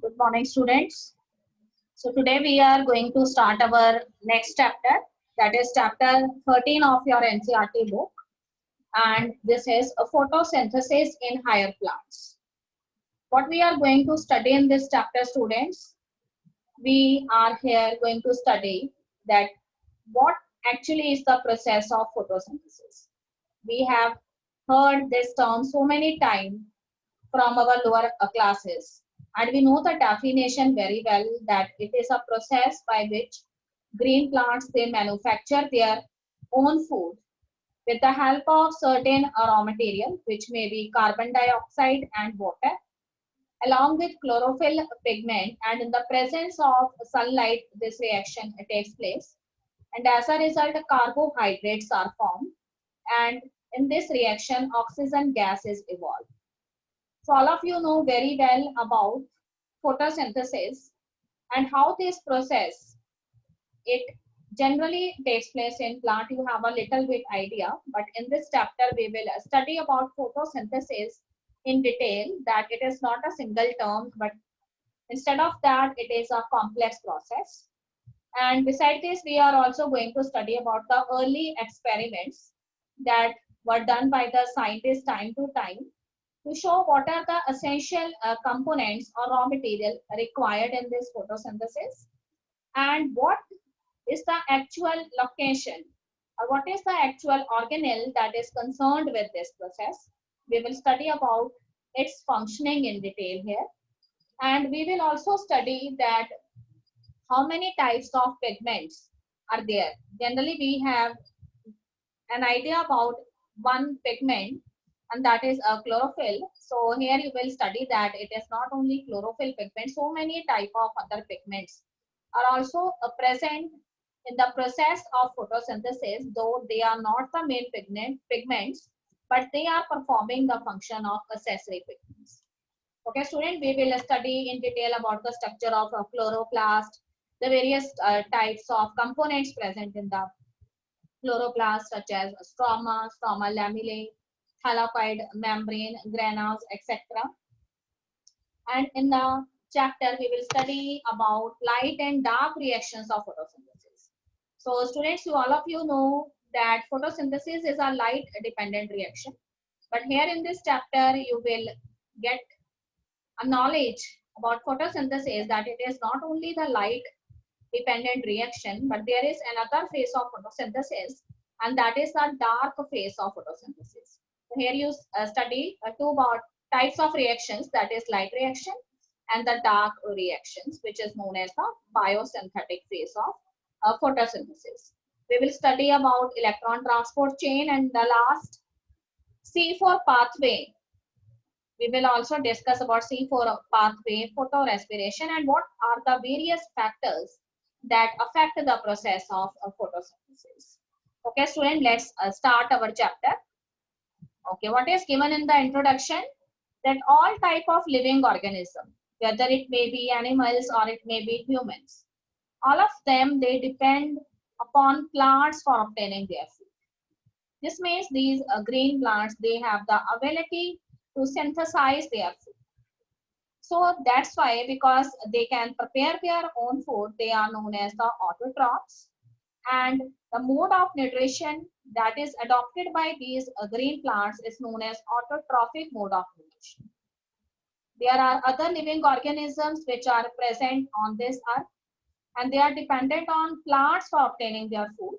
Good morning, students. So today we are going to start our next chapter, that is chapter 13 of your NCERT book, and this is a photosynthesis in higher plants. What we are going to study in this chapter, students, we are here going to study that what actually is the process of photosynthesis. We have heard this term so many times from our lower classes, and we know the definition very well, that it is a process by which green plants they manufacture their own food with the help of certain raw material, which may be carbon dioxide and water, along with chlorophyll pigment, and in the presence of sunlight this reaction takes place, and as a result carbohydrates are formed, and in this reaction oxygen gas is evolved. So all of you know very well about photosynthesis and how this process it generally takes place in plant. You have a little bit idea, but in this chapter we will study about photosynthesis in detail, that it is not a single term, but instead of that it is a complex process. And beside this we are also going to study about the early experiments that were done by the scientists time to time to show what are the essential components or raw material required in this photosynthesis, and what is the actual location or what is the actual organelle that is concerned with this process. We will study about its functioning in detail here, and we will also study that how many types of pigments are there. Generally we have an idea about one pigment, and that is a chlorophyll. So here you will study that it is not only chlorophyll pigment, so many type of other pigments are also present in the process of photosynthesis, though they are not the main pigments, but they are performing the function of accessory pigments. Okay, student, we will study in detail about the structure of a chloroplast, the various types of components present in the chloroplast, such as stroma, stroma lamellae, thylakoid membrane, granules, etc. And in the chapter, we will study about light and dark reactions of photosynthesis. So, students, all of you know that photosynthesis is a light dependent reaction. But here in this chapter, you will get a knowledge about photosynthesis, that it is not only the light dependent reaction, but there is another phase of photosynthesis, and that is the dark phase of photosynthesis. So here you study two about types of reactions, that is light reaction and the dark reactions, which is known as the biosynthetic phase of photosynthesis. We will study about electron transport chain, and the last C4 pathway. We will also discuss about C4 pathway, photorespiration, and what are the various factors that affect the process of photosynthesis. Okay, student, let's start our chapter. Okay, what is given in the introduction? That all type of living organism, whether it may be animals or it may be humans, all of them, they depend upon plants for obtaining their food. This means these green plants, they have the ability to synthesize their food. So that's why, because they can prepare their own food, they are known as the autotrophs. And the mode of nutrition that is adopted by these green plants is known as autotrophic mode of nutrition. There are other living organisms which are present on this earth, and they are dependent on plants for obtaining their food.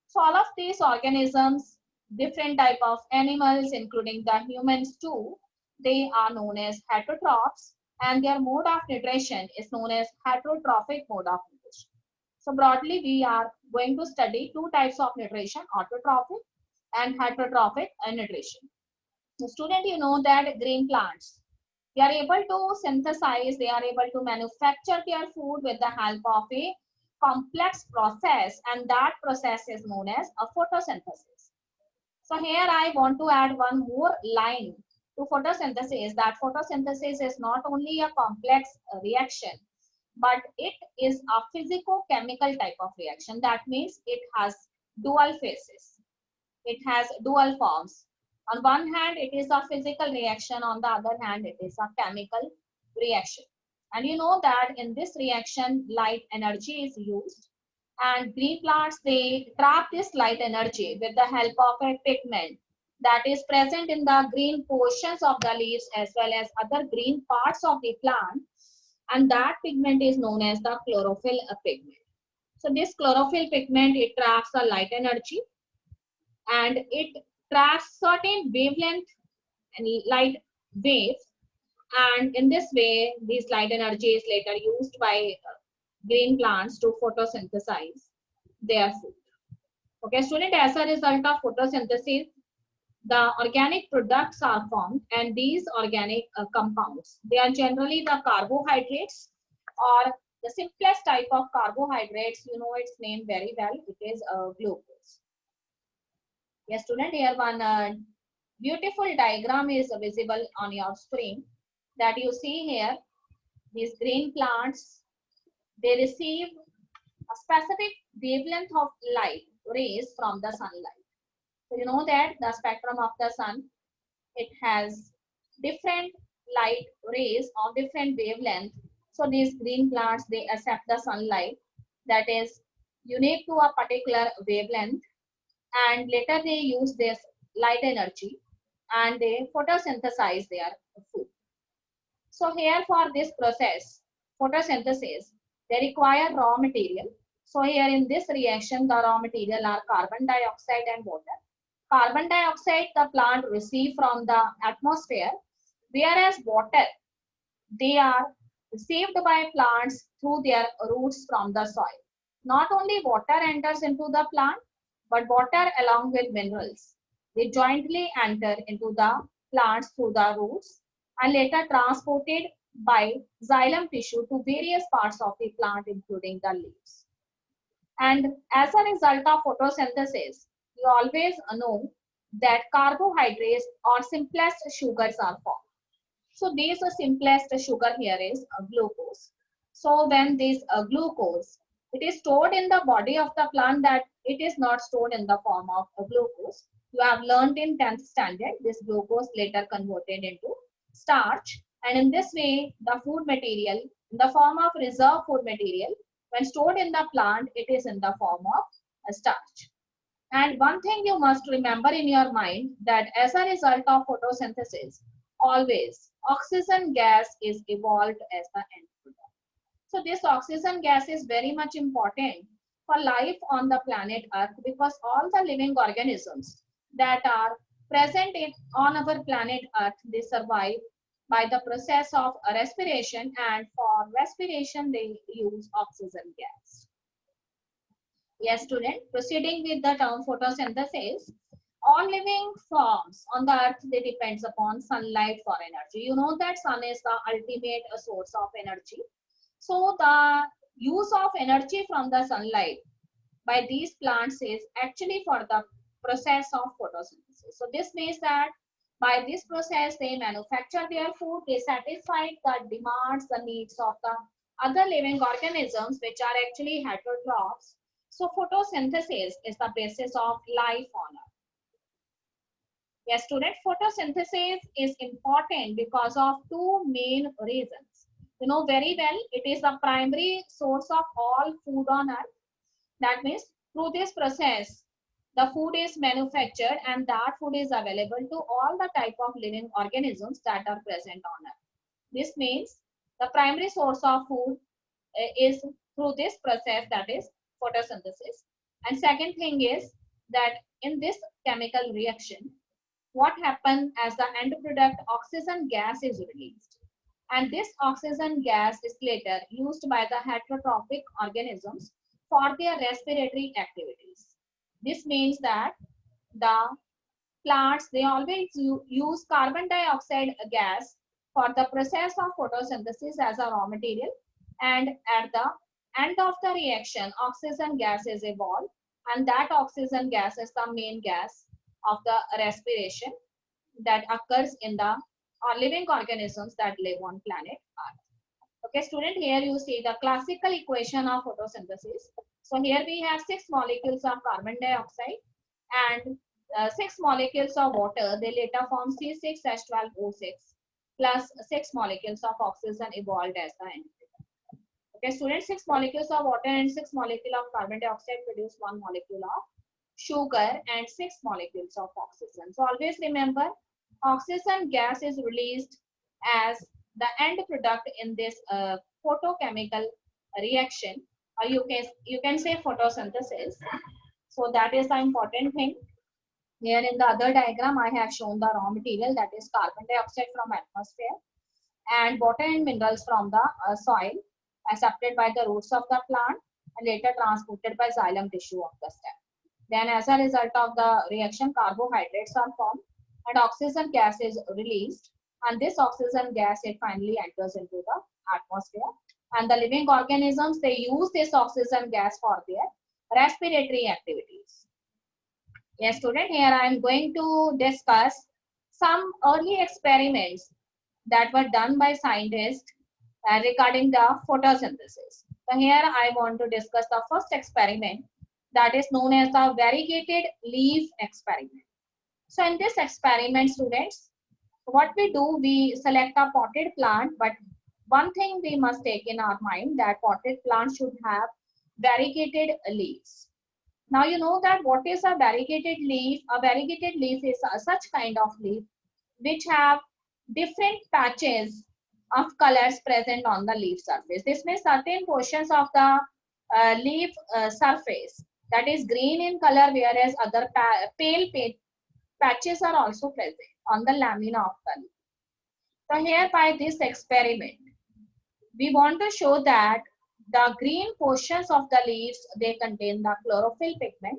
So all of these organisms, different type of animals, including the humans too, they are known as heterotrophs, and their mode of nutrition is known as heterotrophic mode of nutrition. So broadly, we are going to study two types of nutrition, autotrophic and heterotrophic nutrition. So student, you know that green plants, they are able to synthesize, they are able to manufacture their food with the help of a complex process, and that process is known as a photosynthesis. So here I want to add one more line to photosynthesis, that photosynthesis is not only a complex reaction, but it is a physico-chemical type of reaction. That means it has dual phases. It has dual forms. On one hand, it is a physical reaction. On the other hand, it is a chemical reaction. And you know that in this reaction, light energy is used. And green plants, they trap this light energy with the help of a pigment that is present in the green portions of the leaves as well as other green parts of the plant. And that pigment is known as the chlorophyll pigment. So this chlorophyll pigment, it traps the light energy and it traps certain wavelength and light waves, and in this way this light energy is later used by green plants to photosynthesize their food. Okay student, as a result of photosynthesis the organic products are formed, and these organic compounds, they are generally the carbohydrates or the simplest type of carbohydrates. You know its name very well, it is glucose. Yes student, here one beautiful diagram is visible on your screen that you see here. These green plants, they receive a specific wavelength of light rays from the sunlight. So you know that the spectrum of the sun, it has different light rays of different wavelength. So these green plants, they accept the sunlight that is unique to a particular wavelength, and later they use this light energy and they photosynthesize their food. So here for this process, photosynthesis, they require raw material. So here in this reaction, the raw material are carbon dioxide and water. Carbon dioxide the plant receive from the atmosphere, whereas water, they are received by plants through their roots from the soil. Not only water enters into the plant, but water along with minerals, they jointly enter into the plants through the roots and later transported by xylem tissue to various parts of the plant, including the leaves. And as a result of photosynthesis, you always know that carbohydrates or simplest sugars are formed. So this simplest sugar here is glucose. So when this glucose, it is stored in the body of the plant, that it is not stored in the form of glucose. You have learned in 10th standard, this glucose later converted into starch. And in this way, the food material, in the form of reserve food material, when stored in the plant, it is in the form of starch. And one thing you must remember in your mind, that as a result of photosynthesis, always oxygen gas is evolved as the end product. So this oxygen gas is very much important for life on the planet Earth, because all the living organisms that are present on our planet Earth, they survive by the process of respiration, and for respiration they use oxygen gas. Yes, student, proceeding with the term photosynthesis, all living forms on the earth, they depends upon sunlight for energy. You know that sun is the ultimate source of energy. So the use of energy from the sunlight by these plants is actually for the process of photosynthesis. So this means that by this process they manufacture their food, they satisfy the demands, the needs of the other living organisms which are actually heterotrophs. So photosynthesis is the basis of life on earth. Yes, student, photosynthesis is important because of two main reasons. You know very well, it is the primary source of all food on earth. That means through this process, the food is manufactured and that food is available to all the type of living organisms that are present on earth. This means the primary source of food is through this process, that is photosynthesis. And second thing is that in this chemical reaction, what happens as the end product, oxygen gas is released, and this oxygen gas is later used by the heterotrophic organisms for their respiratory activities. This means that the plants, they always use carbon dioxide gas for the process of photosynthesis as a raw material, and at the end of the reaction oxygen gas is evolved, and that oxygen gas is the main gas of the respiration that occurs in the living organisms that live on planet Earth. Okay, student, here you see the classical equation of photosynthesis. So here we have 6 molecules of carbon dioxide and 6 molecules of water. They later form C6H12O6. plus 6 molecules of oxygen evolved as the end product. Okay, students, 6 molecules of water and 6 molecules of carbon dioxide produce 1 molecule of sugar and 6 molecules of oxygen. So always remember, oxygen gas is released as the end product in this photochemical reaction, or you can say photosynthesis. So that is the important thing. Here in the other diagram, I have shown the raw material, that is carbon dioxide from atmosphere and water and minerals from the soil, accepted by the roots of the plant and later transported by xylem tissue of the stem. Then as a result of the reaction, carbohydrates are formed and oxygen gas is released, and this oxygen gas, it finally enters into the atmosphere, and the living organisms, they use this oxygen gas for their respiratory activities. Yes, student, here I am going to discuss some early experiments that were done by scientists regarding the photosynthesis. So here I want to discuss the first experiment, that is known as the variegated leaf experiment. So in this experiment, students, what we do, we select a potted plant, but one thing we must take in our mind, that potted plant should have variegated leaves. Now you know that what is a variegated leaf? A variegated leaf is such kind of leaf which have different patches of colors present on the leaf surface. This means certain portions of the leaf surface that is green in color, whereas other pale patches are also present on the lamina of the leaf. So here by this experiment, we want to show that the green portions of the leaves, they contain the chlorophyll pigment.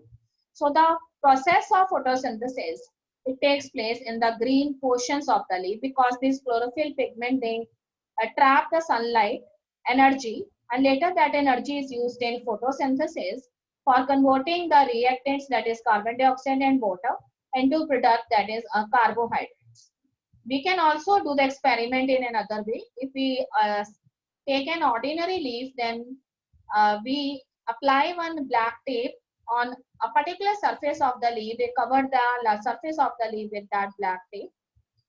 So the process of photosynthesis, it takes place in the green portions of the leaf, because this chlorophyll pigment, they trap the sunlight energy, and later that energy is used in photosynthesis for converting the reactants, that is carbon dioxide and water, into product, that is carbohydrates. We can also do the experiment in another way. If we take an ordinary leaf, then we apply one black tape on a particular surface of the leaf. We cover the surface of the leaf with that black tape,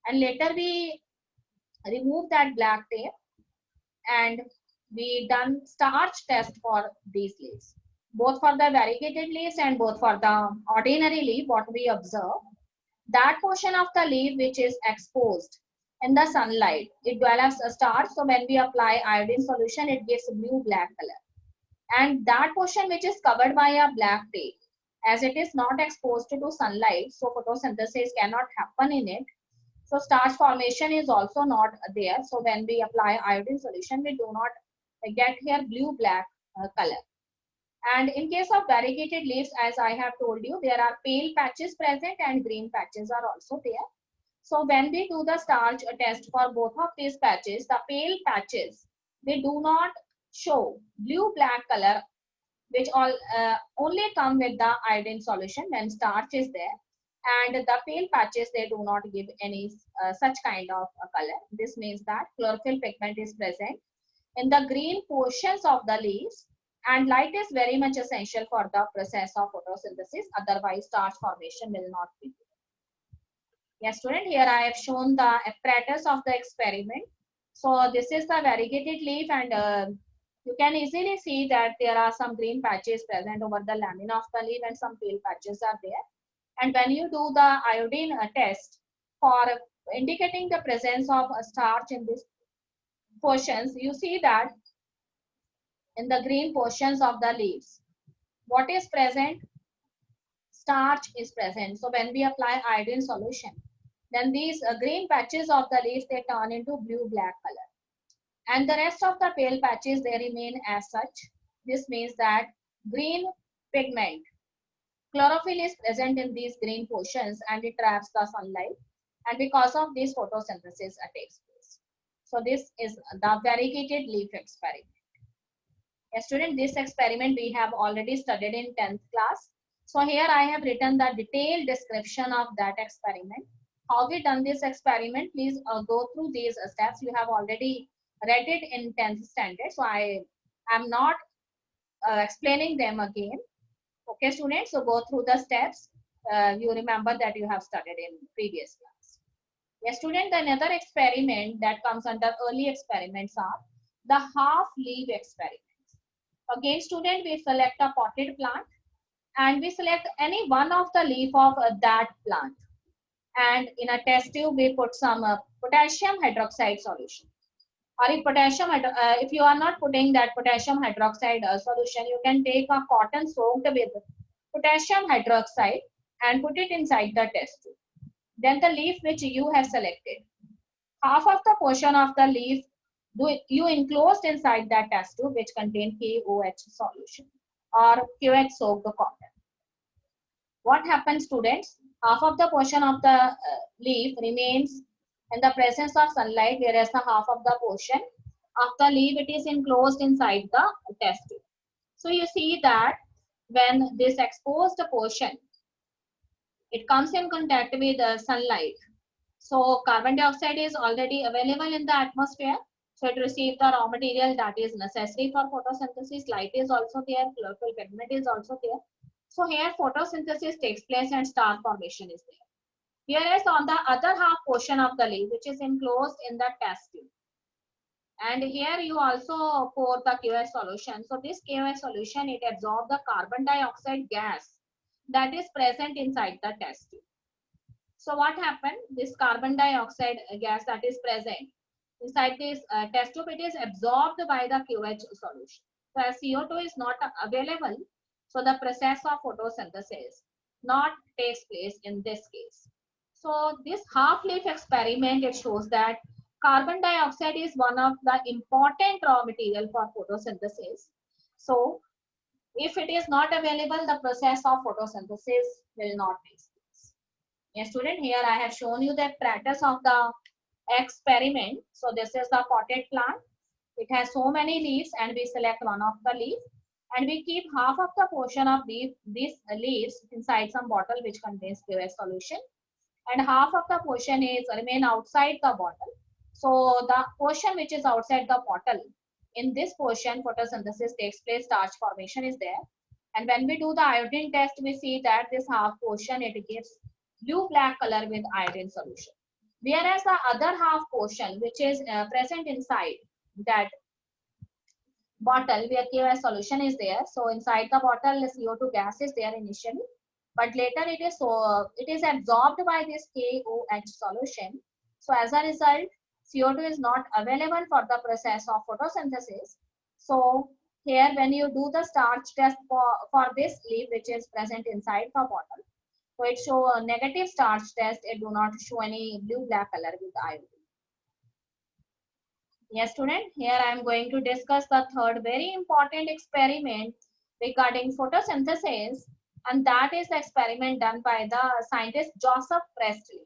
and later we remove that black tape, and we done starch test for these leaves, both for the variegated leaves and both for the ordinary leaf. What we observe, that portion of the leaf which is exposed in the sunlight, it develops a starch. So when we apply iodine solution, it gives blue black color. And that portion which is covered by a black tape, as it is not exposed to sunlight, so photosynthesis cannot happen in it. So starch formation is also not there. So when we apply iodine solution, we do not get here blue black color. And in case of variegated leaves, as I have told you, there are pale patches present and green patches are also there. So when we do the starch test for both of these patches, the pale patches, they do not show blue black color, which only come with the iodine solution when starch is there. And the pale patches, they do not give any such kind of color. This means that chlorophyll pigment is present in the green portions of the leaves, and light is very much essential for the process of photosynthesis. Otherwise, starch formation will not be there. Yes, student, here I have shown the apparatus of the experiment. So this is the variegated leaf, and you can easily see that there are some green patches present over the lamina of the leaf and some pale patches are there. And when you do the iodine test for indicating the presence of starch in these portions, you see that in the green portions of the leaves, what is present? Starch is present. So when we apply iodine solution, then these green patches of the leaves, they turn into blue black color, and the rest of the pale patches, they remain as such. This means that green pigment, chlorophyll is present in these green portions and it traps the sunlight, and because of this photosynthesis takes place. So this is the variegated leaf experiment. A student, this experiment we have already studied in 10th class. So here I have written the detailed description of that experiment. How we done this experiment, please go through these steps. You have already read it in 10th standard, so I am not explaining them again. Okay, students, so go through the steps. You remember that you have studied in previous class. Yes, student, another experiment that comes under early experiments are the half-leaf experiments. Again, student, we select a potted plant and we select any one of the leaf of that plant. And in a test tube, we put some potassium hydroxide solution. Or if you are not putting that potassium hydroxide solution, you can take a cotton soaked with potassium hydroxide and put it inside the test tube. Then the leaf which you have selected, half of the portion of the leaf you enclosed inside that test tube which contain KOH solution or QH soaked cotton. What happens, students? Half of the portion of the leaf remains in the presence of sunlight, whereas the half of the portion of the leaf it is enclosed inside the test tube. So you see that when this exposed portion it comes in contact with sunlight, so carbon dioxide is already available in the atmosphere. So it receives the raw material that is necessary for photosynthesis. Light is also there, chlorophyll pigment is also there. So here photosynthesis takes place and star formation is there. Whereas on the other half portion of the leaf, which is enclosed in the test tube. And here you also pour the QS solution. So this QS solution, it absorbs the carbon dioxide gas that is present inside the test tube. So what happened? This carbon dioxide gas that is present inside this test tube, it is absorbed by the QH solution. So as CO2 is not available, so the process of photosynthesis not takes place in this case. So this half-leaf experiment, it shows that carbon dioxide is one of the important raw material for photosynthesis. So if it is not available, the process of photosynthesis will not take place. Yes, student, here I have shown you the apparatus of the experiment. So this is the potted plant. It has so many leaves and we select one of the leaf and we keep half of the portion of these leaves inside some bottle which contains QS solution and half of the portion is remain outside the bottle. So the portion which is outside the bottle, in this portion photosynthesis takes place, starch formation is there. And when we do the iodine test, we see that this half portion, it gives blue-black color with iodine solution. Whereas the other half portion, which is present inside that bottle where KOH solution is there. So inside the bottle, the CO2 gas is there initially, but later it is absorbed by this KOH solution. So as a result, CO2 is not available for the process of photosynthesis. So here when you do the starch test for this leaf which is present inside the bottle, so it show a negative starch test, it do not show any blue-black color with iodine. Yes, student, here I am going to discuss the third very important experiment regarding photosynthesis, and that is the experiment done by the scientist Joseph Priestley.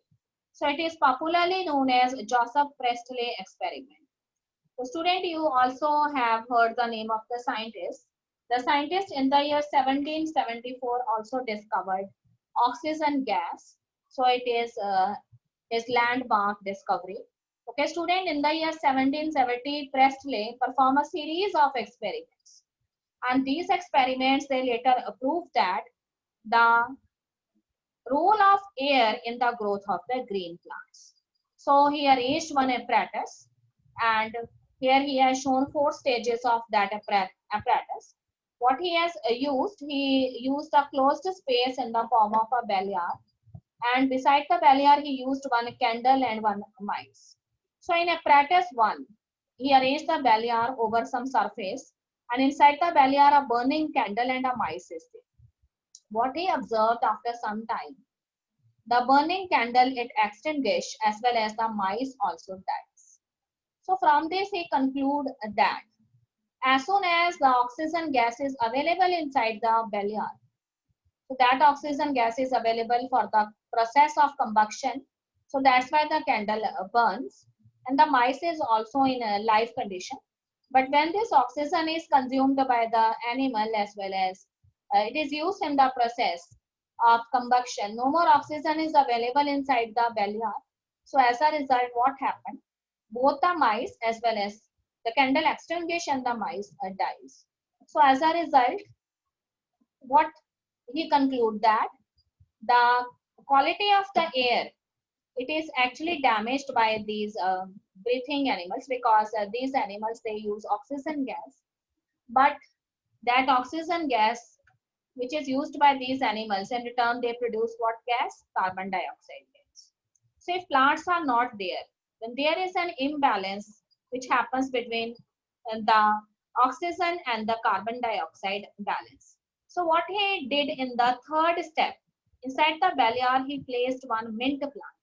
So it is popularly known as Joseph Priestley experiment. So student, you also have heard the name of the scientist. The scientist in the year 1774 also discovered oxygen gas. So it is his landmark discovery. Okay, student, in the year 1770, Priestley performed a series of experiments. And these experiments, they later proved that the role of air in the growth of the green plants. So he arranged one apparatus and here he has shown 4 stages of that apparatus. What he has he used a closed space in the form of a belliard, and beside the belliard he used one candle and one mice. So in apparatus 1, he arranged the belliard over some surface and inside the belliard a burning candle and a mice is there. What he observed after some time, the burning candle it extinguished as well as the mice also dies. So from this he conclude that as soon as the oxygen gas is available inside the belliard, so that oxygen gas is available for the process of combustion. So that's why the candle burns and the mice is also in a live condition. But when this oxygen is consumed by the animal as well as it is used in the process of combustion, no more oxygen is available inside the belliard. So as a result, what happened? Both the mice as well as the candle extinguish and the mice dies. So as a result, what he conclude that the quality of the air it is actually damaged by these breathing animals, because these animals, they use oxygen gas, but that oxygen gas which is used by these animals, in return they produce what gas? Carbon dioxide gas. So if plants are not there, then there is an imbalance which happens between the oxygen and the carbon dioxide balance. So what he did in the third step, inside the barrier he placed one mint plant.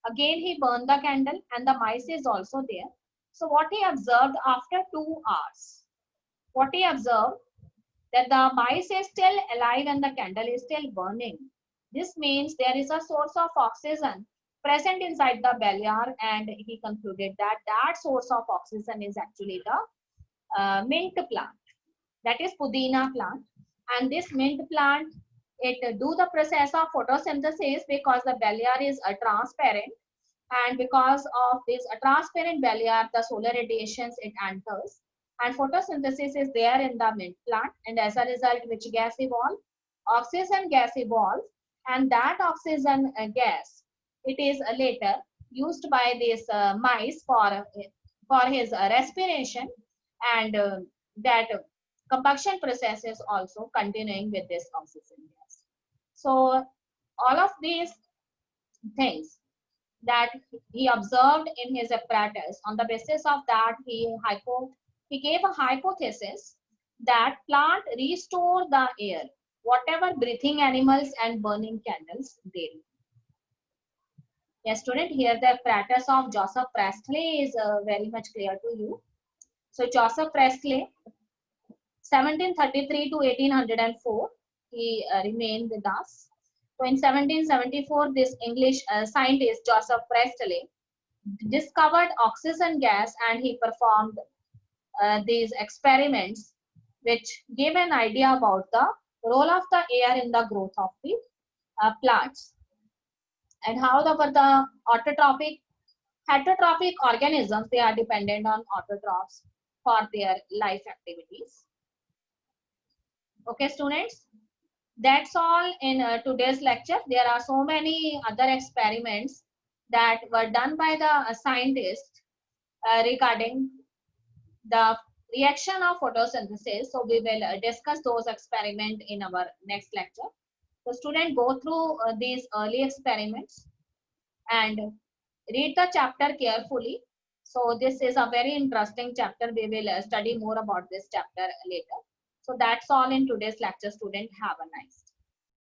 Again he burned the candle and the mice is also there. So what he observed after 2 hours, what he observed, that the mice is still alive and the candle is still burning. This means there is a source of oxygen present inside the barrier, and he concluded that that source of oxygen is actually the mint plant, that is Pudina plant. And this mint plant, it do the process of photosynthesis because the barrier is transparent, and because of this transparent barrier, the solar radiations it enters, and photosynthesis is there in the mint plant, and as a result which gas evolve? Oxygen gas evolves, and that oxygen gas, it is later used by these mice for his respiration, and that combustion process is also continuing with this oxygen gas. So all of these things that he observed in his apparatus, on the basis of that he gave a hypothesis that plant restore the air, whatever breathing animals and burning candles they do. Yes, student, here the apparatus of Joseph Priestley is very much clear to you. So Joseph Priestley, 1733 to 1804, he remained with us. So in 1774, this English scientist Joseph Priestley discovered oxygen gas, and he performed these experiments which gave an idea about the role of the air in the growth of the plants, and how the autotrophic, heterotrophic organisms, they are dependent on autotrophs for their life activities. Okay, students, that's all in today's lecture. There are so many other experiments that were done by the scientists regarding the reaction of photosynthesis. So we will discuss those experiments in our next lecture. So student, go through these early experiments and read the chapter carefully. So this is a very interesting chapter. We will study more about this chapter later. So that's all in today's lecture, student. Have a nice day.